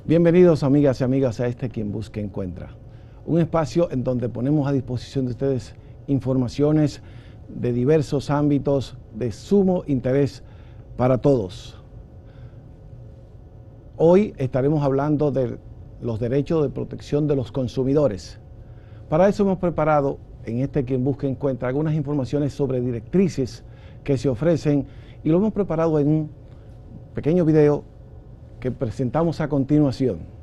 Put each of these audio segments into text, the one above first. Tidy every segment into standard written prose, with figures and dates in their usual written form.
Bienvenidos amigas y amigas a Quien Busca Encuentra, un espacio en donde ponemos a disposición de ustedes informaciones de diversos ámbitos de sumo interés para todos. Hoy estaremos hablando de los derechos de protección de los consumidores. Para eso hemos preparado en Quien Busca Encuentra algunas informaciones sobre directrices que se ofrecen y lo hemos preparado en un pequeño video que presentamos a continuación.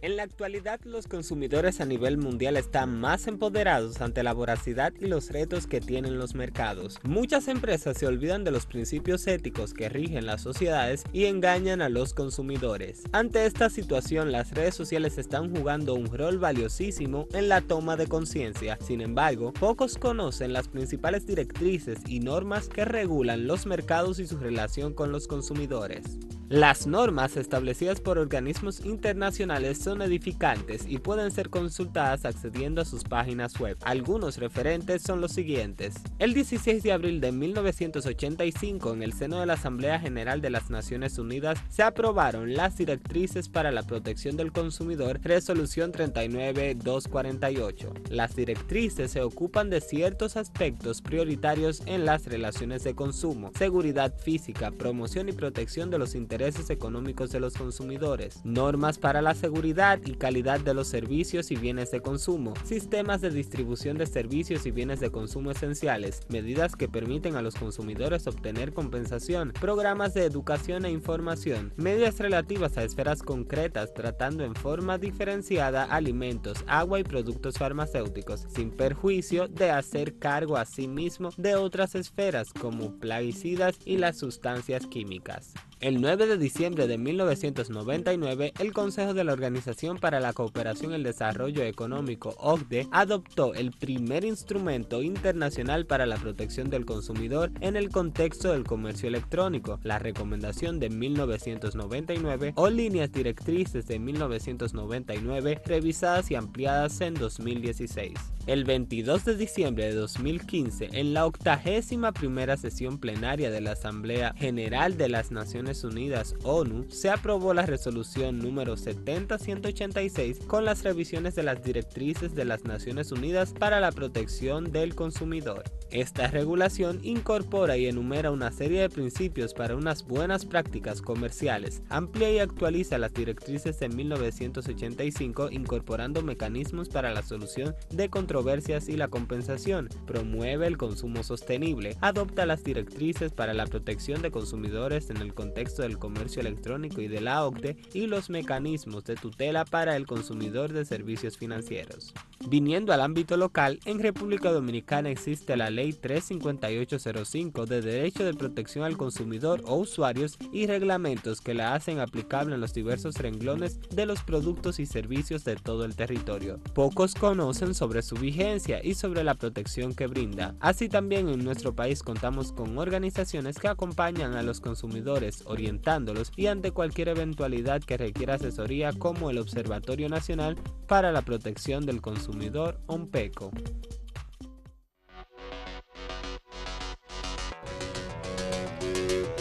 En la actualidad, los consumidores a nivel mundial están más empoderados ante la voracidad y los retos que tienen los mercados. Muchas empresas se olvidan de los principios éticos que rigen las sociedades y engañan a los consumidores. Ante esta situación, las redes sociales están jugando un rol valiosísimo en la toma de conciencia. Sin embargo, pocos conocen las principales directrices y normas que regulan los mercados y su relación con los consumidores. Las normas establecidas por organismos internacionales son edificantes y pueden ser consultadas accediendo a sus páginas web. Algunos referentes son los siguientes. El 16 de abril de 1985, en el seno de la Asamblea General de las Naciones Unidas, se aprobaron las directrices para la protección del consumidor, resolución 39-248. Las directrices se ocupan de ciertos aspectos prioritarios en las relaciones de consumo: seguridad física, promoción y protección de los intereses económicos de los consumidores, normas para la seguridad y calidad de los servicios y bienes de consumo, sistemas de distribución de servicios y bienes de consumo esenciales, medidas que permiten a los consumidores obtener compensación, programas de educación e información, medidas relativas a esferas concretas tratando en forma diferenciada alimentos, agua y productos farmacéuticos, sin perjuicio de hacer cargo a sí mismo de otras esferas como plaguicidas y las sustancias químicas. El 9 de diciembre de 1999, el Consejo de la Organización para la Cooperación y el Desarrollo Económico, OCDE, adoptó el primer instrumento internacional para la protección del consumidor en el contexto del comercio electrónico, la Recomendación de 1999 o Líneas Directrices de 1999, revisadas y ampliadas en 2016. El 22 de diciembre de 2015, en la 81ª sesión plenaria de la Asamblea General de las Naciones Unidas, ONU, se aprobó la resolución número 70-186 con las revisiones de las directrices de las Naciones Unidas para la protección del consumidor. Esta regulación incorpora y enumera una serie de principios para unas buenas prácticas comerciales, amplía y actualiza las directrices de 1985 incorporando mecanismos para la solución de controversias y la compensación, promueve el consumo sostenible, adopta las directrices para la protección de consumidores en el contexto del comercio electrónico y de la OCDE y los mecanismos de tutela para el consumidor de servicios financieros. Viniendo al ámbito local, en República Dominicana existe la Ley 35805 de Derecho de Protección al Consumidor o Usuarios y reglamentos que la hacen aplicable en los diversos renglones de los productos y servicios de todo el territorio. Pocos conocen sobre su vigencia y sobre la protección que brinda. Así también en nuestro país contamos con organizaciones que acompañan a los consumidores orientándolos y ante cualquier eventualidad que requiera asesoría, como el Observatorio Nacional para la Protección del Consumidor, ONPECO.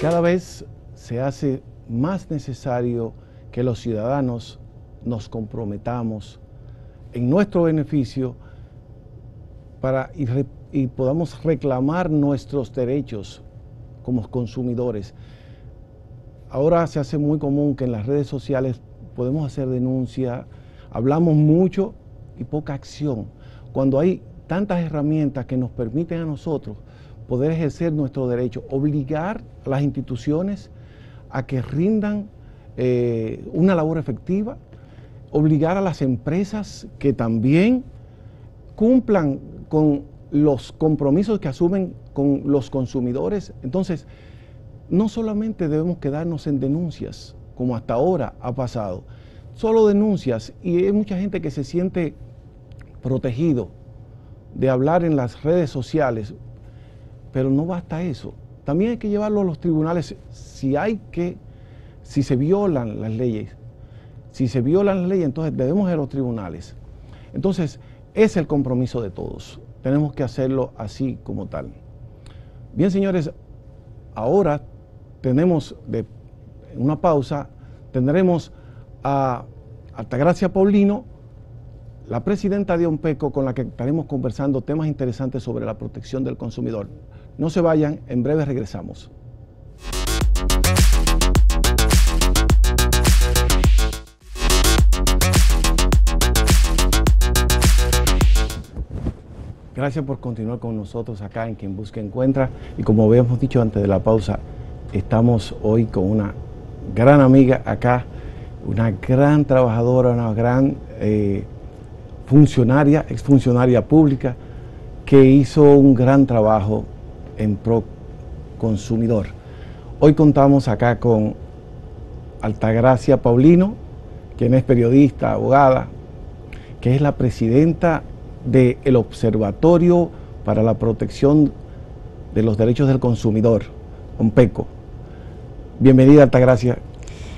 Cada vez se hace más necesario que los ciudadanos nos comprometamos en nuestro beneficio y podamos reclamar nuestros derechos como consumidores. Ahora se hace muy común que en las redes sociales podemos hacer denuncia, hablamos mucho y poca acción, cuando hay tantas herramientas que nos permiten a nosotros poder ejercer nuestro derecho, obligar a las instituciones a que rindan una labor efectiva, obligar a las empresas que también cumplan con los compromisos que asumen con los consumidores. Entonces, no solamente debemos quedarnos en denuncias, como hasta ahora ha pasado, solo denuncias, y hay mucha gente que se siente protegido de hablar en las redes sociales. Pero no basta eso. También hay que llevarlo a los tribunales si se violan las leyes. Si se violan las leyes, entonces debemos ir a los tribunales. Entonces, es el compromiso de todos. Tenemos que hacerlo así como tal. Bien, señores, ahora tenemos, en una pausa, tendremos a Altagracia Paulino, la presidenta de ONPECO, con la que estaremos conversando temas interesantes sobre la protección del consumidor. No se vayan, en breve regresamos. Gracias por continuar con nosotros acá en Quien Busca Encuentra. Y como habíamos dicho antes de la pausa, estamos hoy con una gran amiga acá, una gran trabajadora, una gran funcionaria, exfuncionaria pública, que hizo un gran trabajo en pro consumidor. Hoy contamos acá con Altagracia Paulino, quien es periodista, abogada, que es la presidenta del Observatorio para la Protección de los Derechos del Consumidor, ONPECO. Bienvenida, Altagracia.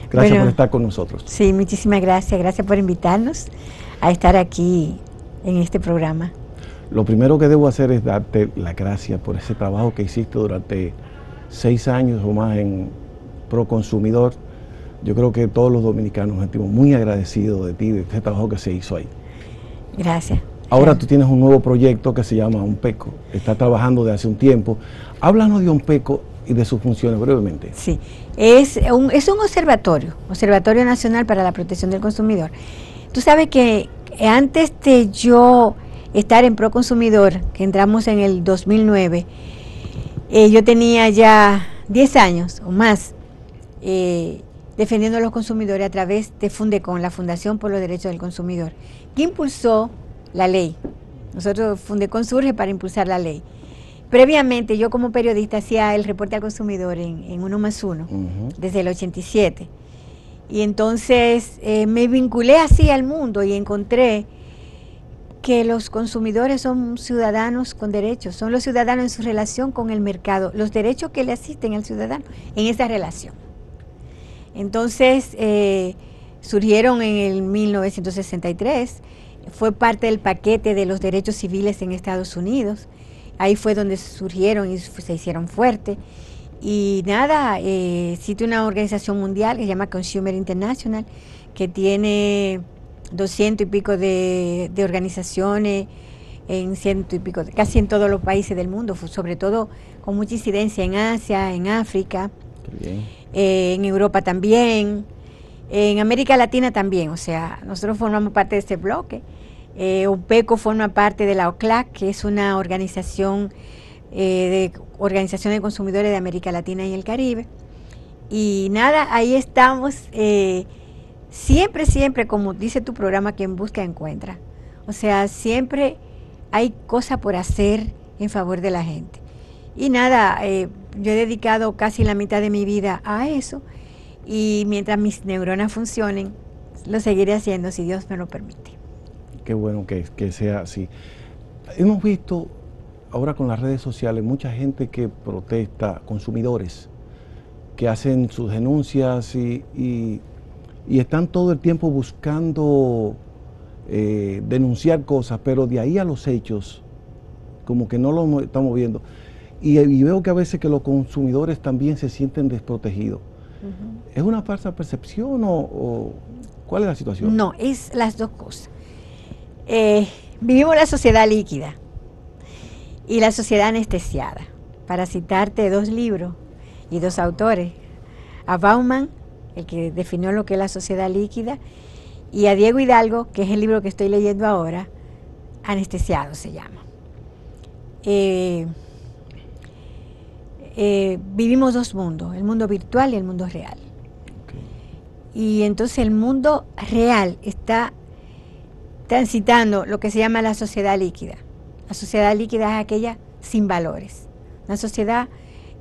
Gracias por estar con nosotros. Sí, muchísimas gracias. Gracias por invitarnos a estar aquí en este programa. Lo primero que debo hacer es darte las gracias por ese trabajo que hiciste durante 6 años o más en pro consumidor. Yo creo que todos los dominicanos nos sentimos muy agradecidos de ti, de ese trabajo que se hizo ahí. Gracias. Ahora tú tienes un nuevo proyecto que se llama ONPECO. Estás trabajando de hace un tiempo. Háblanos de ONPECO y de sus funciones brevemente. Sí, es un observatorio nacional para la protección del consumidor. Tú sabes que antes de yo estar en pro consumidor, que entramos en el 2009, yo tenía ya 10 años o más defendiendo a los consumidores a través de Fundecon, la Fundación por los Derechos del Consumidor, que impulsó la ley. Nosotros, Fundecon surge para impulsar la ley. Previamente, yo como periodista hacía el reporte al consumidor en 1 más 1, desde el 87. Y entonces me vinculé así al mundo y encontré que los consumidores son ciudadanos con derechos, son los ciudadanos en su relación con el mercado, los derechos que le asisten al ciudadano en esa relación. Entonces, surgieron en el 1963, fue parte del paquete de los derechos civiles en Estados Unidos. Ahí fue donde surgieron y se hicieron fuertes. Y nada, existe una organización mundial que se llama Consumer International, que tiene 200 y pico de organizaciones en 100 y pico, casi en todos los países del mundo, sobre todo con mucha incidencia en Asia, en África, en Europa también, en América Latina también. O sea, nosotros formamos parte de este bloque. ONPECO forma parte de la OCLAC, que es una organización de consumidores de América Latina y el Caribe. Y nada, ahí estamos, siempre, como dice tu programa, Quien Busca Encuentra. O sea, siempre hay cosas por hacer en favor de la gente. Y nada, yo he dedicado casi la mitad de mi vida a eso, y mientras mis neuronas funcionen, lo seguiré haciendo si Dios me lo permite. Qué bueno que sea así. Hemos visto ahora con las redes sociales mucha gente que protesta, consumidores, que hacen sus denuncias y están todo el tiempo buscando denunciar cosas, pero de ahí a los hechos, como que no lo estamos viendo. Y veo que a veces que los consumidores también se sienten desprotegidos. ¿Es una falsa percepción o cuál es la situación? No, es las dos cosas. Vivimos la sociedad líquida y la sociedad anestesiada. Para citarte 2 libros y 2 autores, a Bauman, el que definió lo que es la sociedad líquida, y a Diego Hidalgo, que es el libro que estoy leyendo ahora, Anestesiado se llama. Vivimos 2 mundos, el mundo virtual y el mundo real. Y entonces el mundo real está transitando lo que se llama la sociedad líquida. La sociedad líquida es aquella sin valores. Una sociedad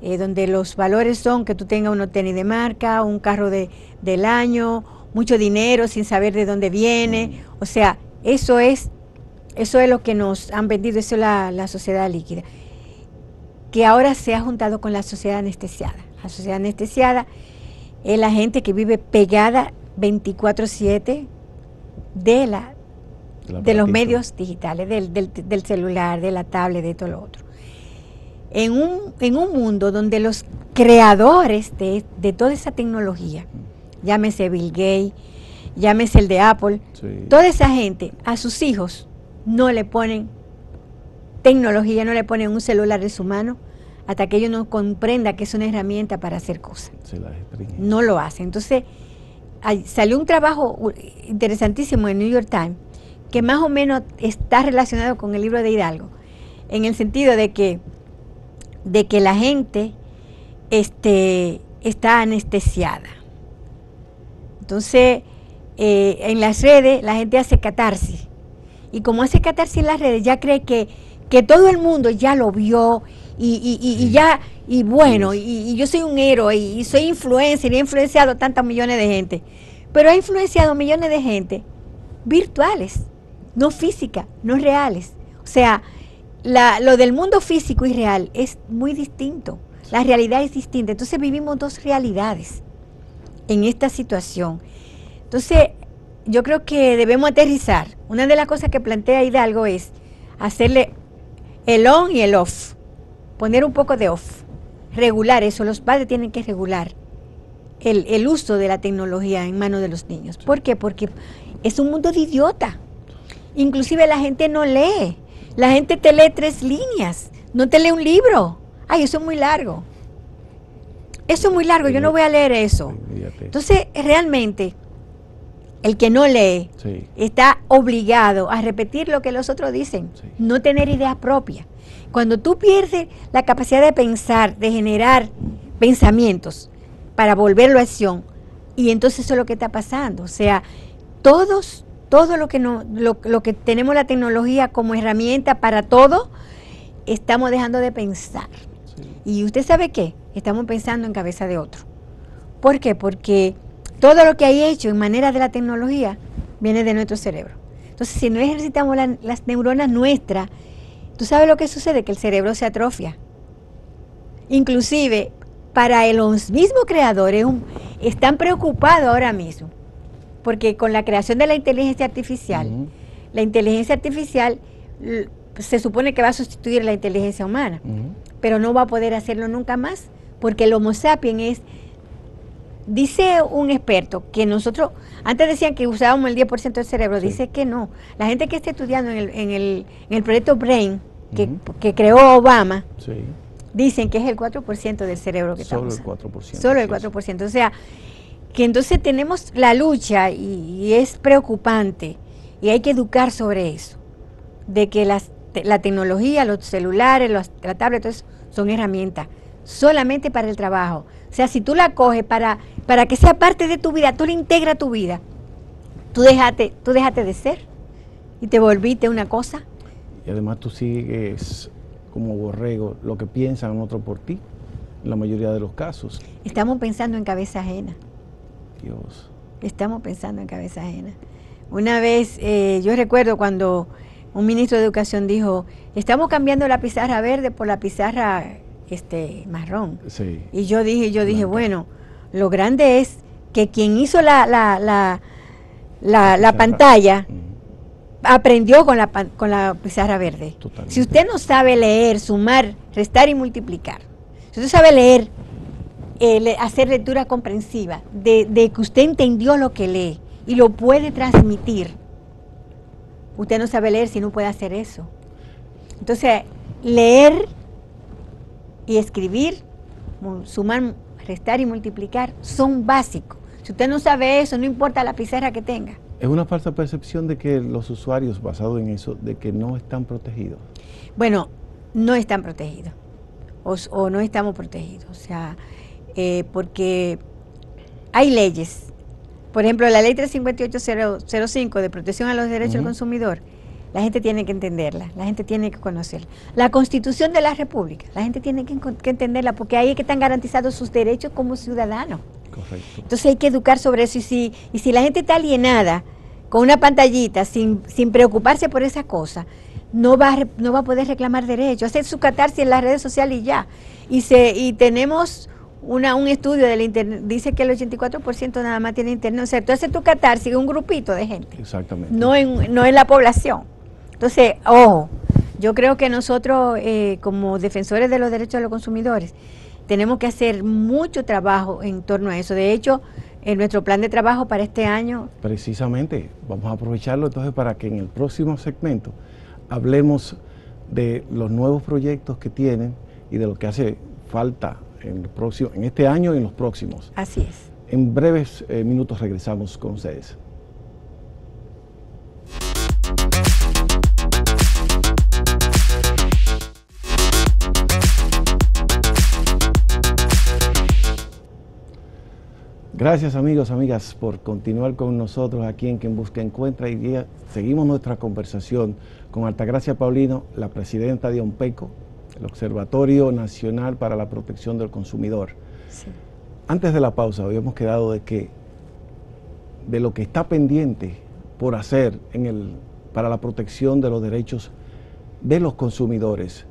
donde los valores son que tú tengas unos tenis de marca, un carro del año, mucho dinero sin saber de dónde viene. O sea, eso es lo que nos han vendido, eso es la sociedad líquida. que ahora se ha juntado con la sociedad anestesiada. La sociedad anestesiada es la gente que vive pegada 24/7 de los medios digitales, del celular, de la tablet, de todo lo otro. En un mundo donde los creadores de toda esa tecnología, llámese Bill Gates, llámese el de Apple, Sí. toda esa gente, a sus hijos no le ponen tecnología, no le ponen un celular en su mano hasta que ellos no comprendan que es una herramienta para hacer cosas. Se la restringen. No lo hacen. Entonces, salió un trabajo interesantísimo en New York Times que más o menos está relacionado con el libro de Hidalgo, en el sentido de que la gente está anestesiada. Entonces, en las redes la gente hace catarsis. Y como hace catarsis en las redes, ya cree que todo el mundo ya lo vio y ya, y bueno, y yo soy un héroe y soy influencer y he influenciado tantos millones de gente. Pero he influenciado millones de gente virtuales, no físicas, no reales. O sea, lo del mundo físico y real es muy distinto. La realidad es distinta. Entonces vivimos dos realidades en esta situación. Entonces, yo creo que debemos aterrizar. Una de las cosas que plantea Hidalgo es hacerle el on y el off. Poner un poco de off. Regular eso. Los padres tienen que regular el uso de la tecnología en manos de los niños. ¿Por qué? Porque es un mundo de idiota. Inclusive la gente no lee. La gente te lee 3 líneas. No te lee un libro. Ay, eso es muy largo. Eso es muy largo. Yo no voy a leer eso. Entonces, realmente, el que no lee Sí. está obligado a repetir lo que los otros dicen, Sí. no tener idea propia. Cuando tú pierdes la capacidad de pensar, de generar pensamientos para volverlo a acción, y entonces eso es lo que está pasando. O sea, todo lo que tenemos la tecnología como herramienta para todo, estamos dejando de pensar. Sí. Y usted sabe qué, estamos pensando en cabeza de otro. ¿Por qué? Porque todo lo que hay hecho en manera de la tecnología viene de nuestro cerebro. Entonces, si no ejercitamos las neuronas nuestras, ¿tú sabes lo que sucede? Que el cerebro se atrofia. Inclusive, para los mismos creadores, están preocupados ahora mismo, porque con la creación de la inteligencia artificial, la inteligencia artificial se supone que va a sustituir la inteligencia humana, pero no va a poder hacerlo nunca más, porque el Homo sapiens dice un experto que nosotros, antes decían que usábamos el 10% del cerebro, Sí. dice que no. La gente que está estudiando en el proyecto Brain, que creó Obama, Sí. dicen que es el 4% del cerebro que Solo estamos el 4%. Solo el sí, 4%. O sea, que entonces tenemos la lucha y es preocupante y hay que educar sobre eso, de que la tecnología, los celulares, la tablet, todo eso, son herramientas solamente para el trabajo. O sea, si tú la coges para que sea parte de tu vida, tú la integras a tu vida, tú dejaste de ser y te volviste una cosa. Y además tú sigues como borrego lo que piensan otros por ti, en la mayoría de los casos. Estamos pensando en cabeza ajena. Dios. Estamos pensando en cabeza ajena. Una vez, yo recuerdo cuando un ministro de Educación dijo, estamos cambiando la pizarra verde por la pizarra marrón. Sí. Y yo dije, Blanca. bueno, lo grande es que quien hizo la Pizarra. pantalla aprendió con la pizarra verde. Totalmente. Si usted no sabe leer, sumar, restar y multiplicar, si usted sabe leer, hacer lectura comprensiva, de que usted entendió lo que lee y lo puede transmitir, usted no sabe leer si no puede hacer eso. Entonces, leer y escribir, sumar, restar y multiplicar son básicos. Si usted no sabe eso, no importa la pizarra que tenga. Es una falsa percepción de que los usuarios, basado en eso, de que no están protegidos. Bueno, no están protegidos o no estamos protegidos. O sea, porque hay leyes. Por ejemplo, la ley 35805 de protección a los derechos del consumidor, la gente tiene que entenderla, la gente tiene que conocerla. La Constitución de la República, la gente tiene que entenderla porque ahí es que están garantizados sus derechos como ciudadanos. Correcto. Entonces hay que educar sobre eso y si la gente está alienada con una pantallita sin preocuparse por esa cosa, no va a poder reclamar derechos, hacer su catarsis en las redes sociales y ya. Y tenemos un estudio del internet, dice que el 84% nada más tiene internet. O sea, tú haces tu catarsis en un grupito de gente. Exactamente. No en la población. Entonces, ojo, yo creo que nosotros como defensores de los derechos de los consumidores tenemos que hacer mucho trabajo en torno a eso. De hecho, en nuestro plan de trabajo para este año... Precisamente, vamos a aprovecharlo entonces para que en el próximo segmento hablemos de los nuevos proyectos que tienen y de lo que hace falta en este año y en los próximos. Así es. En breves minutos regresamos con ustedes. Gracias amigos, amigas, por continuar con nosotros aquí en Quien Busca Encuentra. Y seguimos nuestra conversación con Altagracia Paulino, la presidenta de ONPECO, el Observatorio Nacional para la Protección del Consumidor. Sí. Antes de la pausa habíamos quedado de lo que está pendiente por hacer para la protección de los derechos de los consumidores.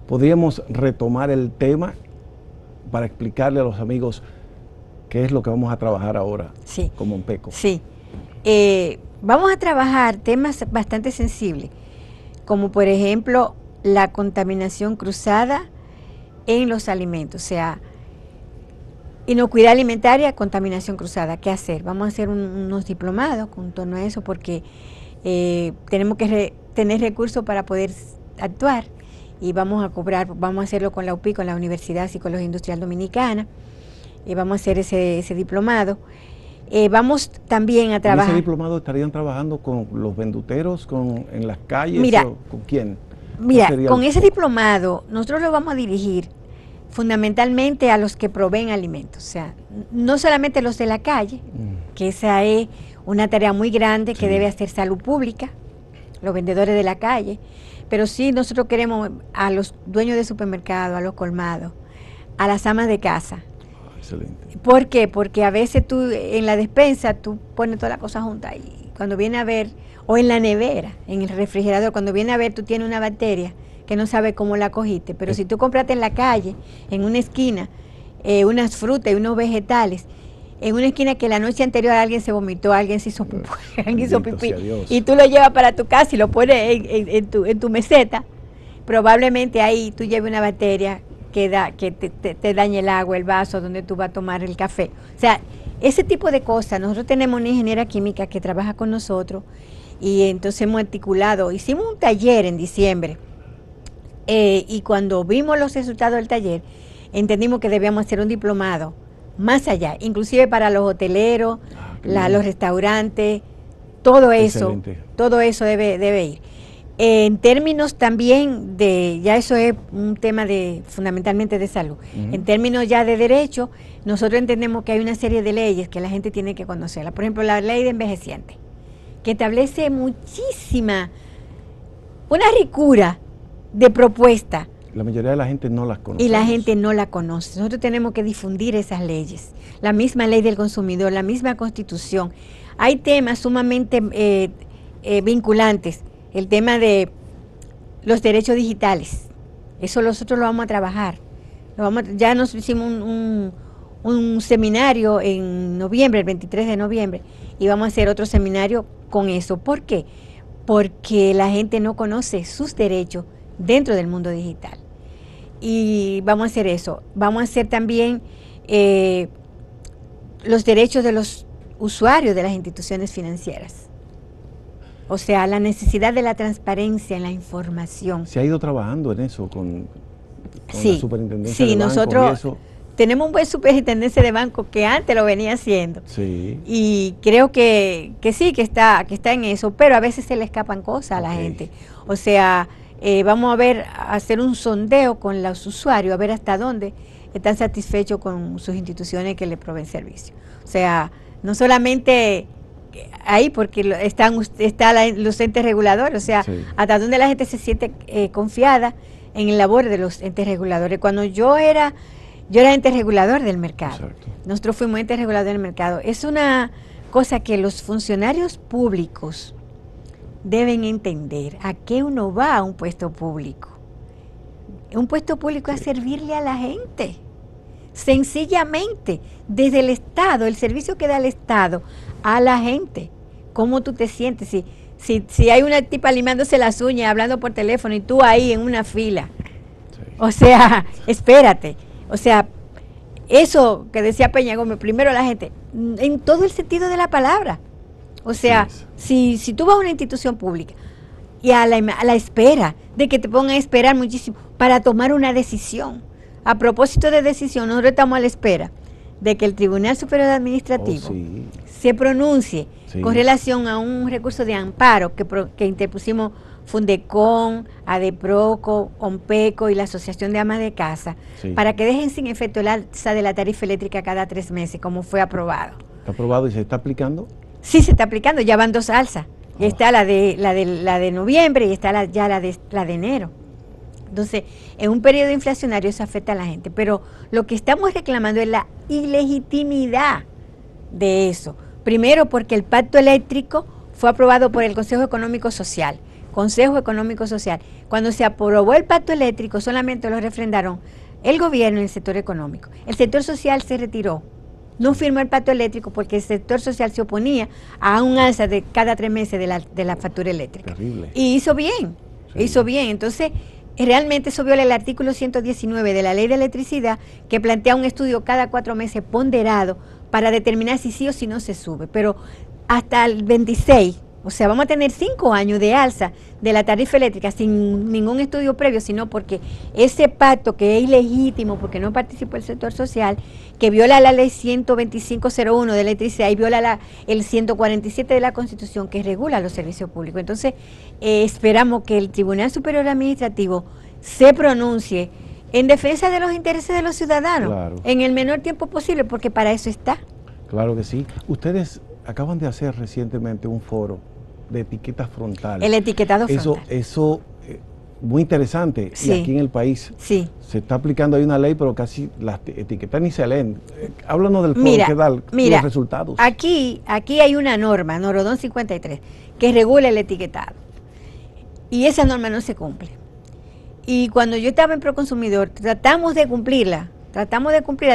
Podríamos retomar el tema para explicarle a los amigos qué es lo que vamos a trabajar ahora como ONPECO. Sí, vamos a trabajar temas bastante sensibles, como por ejemplo la contaminación cruzada en los alimentos, o sea, inocuidad alimentaria, contaminación cruzada. ¿Qué hacer? Vamos a hacer unos diplomados con torno a eso porque tenemos que tener recursos para poder actuar y vamos a hacerlo con la UPI, con la Universidad Psicología Industrial Dominicana. Vamos a hacer ese diplomado. Vamos también a trabajar... ¿En ese diplomado estarían trabajando con los venduteros, en las calles? Mira, o con quién? Mira, con ese diplomado nosotros lo vamos a dirigir fundamentalmente a los que proveen alimentos, o sea, no solamente los de la calle, que esa es una tarea muy grande que debe hacer salud pública, los vendedores de la calle, pero sí nosotros queremos a los dueños de supermercados, a los colmados, a las amas de casa. Excelente. ¿Por qué? Porque a veces tú en la despensa tú pones toda la cosa junta y cuando viene a ver, o en la nevera, en el refrigerador, cuando viene a ver tú tienes una bacteria que no sabes cómo la cogiste, pero si tú compraste en la calle, en una esquina, unas frutas y unos vegetales, en una esquina que la noche anterior alguien se vomitó, alguien se hizo pupú, alguien hizo pipí, y tú lo llevas para tu casa y lo pones en tu meseta, probablemente ahí tú lleves una bacteria que te dañe el agua, el vaso donde tú vas a tomar el café. O sea, ese tipo de cosas. Nosotros tenemos una ingeniera química que trabaja con nosotros y entonces hemos articulado, hicimos un taller en diciembre y cuando vimos los resultados del taller, entendimos que debíamos hacer un diplomado más allá, inclusive para los hoteleros, los restaurantes, todo eso debe ir. En términos también ya eso es un tema fundamentalmente de salud. En términos ya de derecho, nosotros entendemos que hay una serie de leyes que la gente tiene que conocerla. Por ejemplo, la ley de envejeciente, que establece una ricura de propuesta. La mayoría de la gente no las conoce. Y la gente no la conoce. Nosotros tenemos que difundir esas leyes. La misma ley del consumidor, la misma Constitución. Hay temas sumamente vinculantes. El tema de los derechos digitales, eso nosotros lo vamos a trabajar. Ya nos hicimos un seminario en noviembre, el 23 de noviembre, y vamos a hacer otro seminario con eso. ¿Por qué? Porque la gente no conoce sus derechos dentro del mundo digital. Y vamos a hacer eso. Vamos a hacer también los derechos de los usuarios de las instituciones financieras. O sea, la necesidad de la transparencia en la información. ¿Se ha ido trabajando en eso con la superintendencia de banco? Nosotros tenemos un buen superintendencia de banco que antes lo venía haciendo. Sí. Y creo que sí, que está en eso, pero a veces se le escapan cosas a la gente. O sea, vamos a hacer un sondeo con los usuarios, a ver hasta dónde están satisfechos con sus instituciones que le proveen servicio. O sea, no solamente ahí porque están los entes reguladores, o sea, hasta donde la gente se siente confiada en el labor de los entes reguladores. Cuando yo era ente regulador del mercado. Exacto. Nosotros fuimos ente regulador del mercado. Es una cosa que los funcionarios públicos deben entender a qué uno va a un puesto público. Un puesto público es servirle a la gente. Sencillamente, desde el Estado, el servicio que da el Estado a la gente. ¿Cómo tú te sientes? Si hay una tipa limándose las uñas, hablando por teléfono y tú ahí en una fila. Sí. O sea, espérate. O sea, eso que decía Peña Gómez, primero la gente, en todo el sentido de la palabra. O sea, sí. si tú vas a una institución pública y a la espera de que te pongan a esperar muchísimo para tomar una decisión. A propósito de decisión, nosotros estamos a la espera de que el Tribunal Superior Administrativo se pronuncie con relación a un recurso de amparo que interpusimos Fundecon, ADEPROCO, OMPECO y la Asociación de Amas de Casa, para que dejen sin efecto el alza de la tarifa eléctrica cada 3 meses, como fue aprobado. ¿Está aprobado y se está aplicando? Sí, se está aplicando, ya van 2 alzas. Ya está la de noviembre y está ya la de enero. Entonces, en un periodo inflacionario eso afecta a la gente, pero lo que estamos reclamando es la ilegitimidad de eso. Primero, porque el pacto eléctrico fue aprobado por el Consejo Económico Social. Cuando se aprobó el pacto eléctrico, solamente lo refrendaron el gobierno y el sector económico. El sector social se retiró. No firmó el pacto eléctrico porque el sector social se oponía a un alza de cada 3 meses de la factura eléctrica. Terrible. Y hizo bien. Entonces, realmente eso viola el artículo 119 de la Ley de Electricidad, que plantea un estudio cada 4 meses ponderado para determinar si sí o si no se sube. Pero hasta el 26, o sea, vamos a tener 5 años de alza de la tarifa eléctrica sin ningún estudio previo, sino porque ese pacto que es ilegítimo, porque no participó el sector social, que viola la ley 12501 de electricidad y viola el 147 de la Constitución que regula los servicios públicos. Entonces, esperamos que el Tribunal Superior Administrativo se pronuncie en defensa de los intereses de los ciudadanos, en el menor tiempo posible, porque para eso está. Claro que sí. Ustedes acaban de hacer recientemente un foro de etiquetas frontales. El etiquetado frontal. Eso muy interesante. Sí. Y aquí en el país se está aplicando, hay una ley, pero casi las etiquetas ni se leen. Háblanos del foro, ¿qué tal los resultados? Aquí hay una norma, Norodón 53, que regula el etiquetado. Y esa norma no se cumple. Y cuando yo estaba en Proconsumidor, tratamos de cumplirla,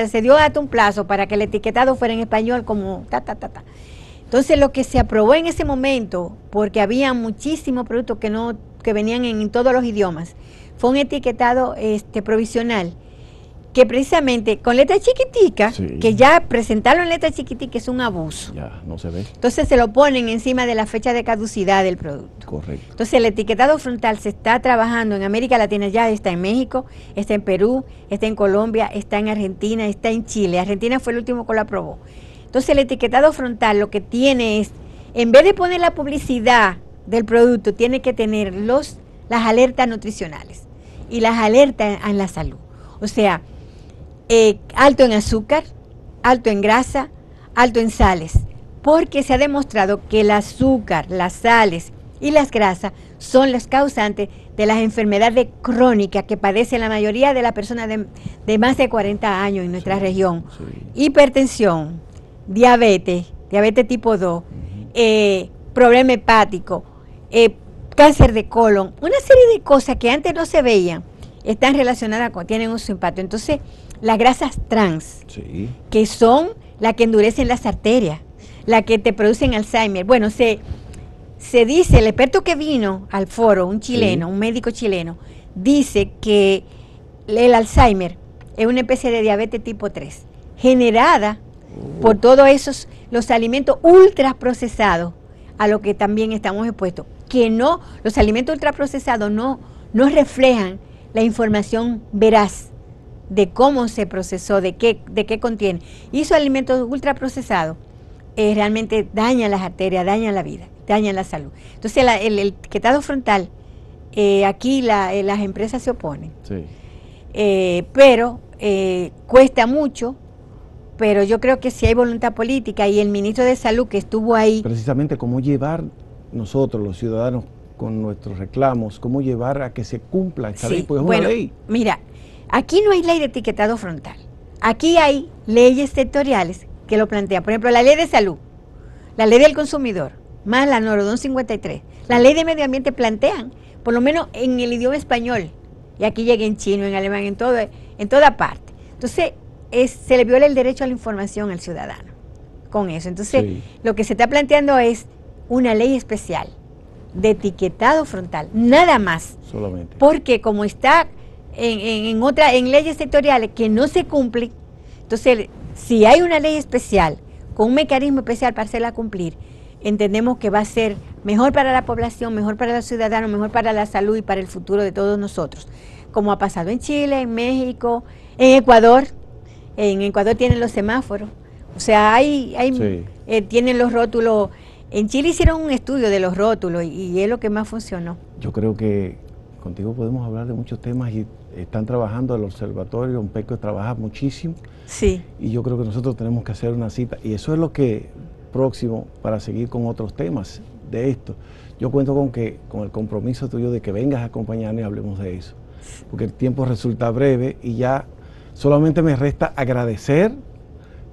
se dio hasta un plazo para que el etiquetado fuera en español como Entonces lo que se aprobó en ese momento, porque había muchísimos productos que venían en todos los idiomas, fue un etiquetado provisional, que precisamente con letra chiquitica, que ya presentarlo en letra chiquitica es un abuso. Ya, no se ve. Entonces se lo ponen encima de la fecha de caducidad del producto. Correcto. Entonces el etiquetado frontal se está trabajando en América Latina, ya está en México, está en Perú, está en Colombia, está en Argentina, está en Chile. Argentina fue el último que lo aprobó. Entonces el etiquetado frontal lo que tiene es, en vez de poner la publicidad del producto, tiene que tener las alertas nutricionales y las alertas en la salud. O sea, alto en azúcar, alto en grasa, alto en sales, porque se ha demostrado que el azúcar, las sales y las grasas son las causantes de las enfermedades crónicas que padecen la mayoría de las personas de más de 40 años en nuestra región. Hipertensión, diabetes tipo 2, problema hepático, cáncer de colon, una serie de cosas que antes no se veían, están relacionadas tienen un impacto. Entonces, las grasas trans, que son las que endurecen las arterias, las que te producen Alzheimer. Bueno, se dice, el experto que vino al foro, un chileno, un médico chileno, dice que el Alzheimer es una especie de diabetes tipo 3, generada por todos los alimentos ultraprocesados a lo que también estamos expuestos. Que los alimentos ultraprocesados no reflejan la información veraz de cómo se procesó, de qué contiene. Y esos alimentos ultraprocesados realmente dañan las arterias, dañan la vida, dañan la salud. Entonces el etiquetado frontal, aquí las empresas se oponen, pero cuesta mucho, pero yo creo que si hay voluntad política y el ministro de Salud que estuvo ahí. Precisamente cómo llevar nosotros los ciudadanos con nuestros reclamos, cómo llevar a que se cumpla esta ley, porque es una ley. Mira, aquí no hay ley de etiquetado frontal. Aquí hay leyes sectoriales que lo plantean. Por ejemplo, la ley de salud, la ley del consumidor, más la Norodón 53. La ley de medio ambiente plantean, por lo menos en el idioma español, y aquí llega en chino, en alemán, en toda parte. Entonces, se le viola el derecho a la información al ciudadano con eso. Entonces, sí, lo que se está planteando es una ley especial de etiquetado frontal, nada más. Solamente. Porque como está en leyes sectoriales que no se cumplen, entonces, si hay una ley especial, con un mecanismo especial para hacerla cumplir, entendemos que va a ser mejor para la población, mejor para los ciudadanos, mejor para la salud y para el futuro de todos nosotros. Como ha pasado en Chile, en México, en Ecuador. En Ecuador tienen los semáforos. O sea, sí, tienen los rótulos. En Chile hicieron un estudio de los rótulos y es lo que más funcionó. Yo creo que contigo podemos hablar de muchos temas y están trabajando, el observatorio UNPECO trabaja muchísimo. Sí. Y yo creo que nosotros tenemos que hacer una cita y eso es lo que próximo para seguir con otros temas de esto. Yo cuento con el compromiso tuyo de que vengas a acompañarnos y hablemos de eso, porque el tiempo resulta breve y ya solamente me resta agradecer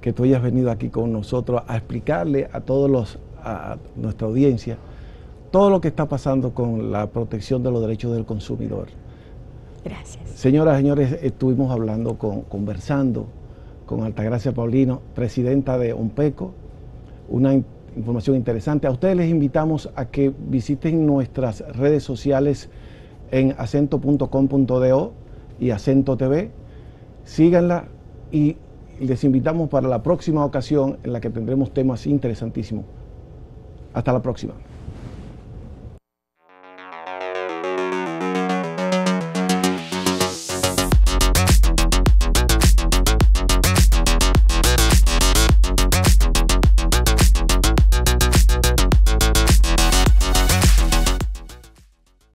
que tú hayas venido aquí con nosotros a explicarle a nuestra audiencia todo lo que está pasando con la protección de los derechos del consumidor. Gracias. Señoras y señores, estuvimos conversando con Altagracia Paulino, presidenta de UNPECO, una información interesante. A ustedes les invitamos a que visiten nuestras redes sociales en acento.com.do y Acento TV. Síganla y les invitamos para la próxima ocasión en la que tendremos temas interesantísimos. Hasta la próxima.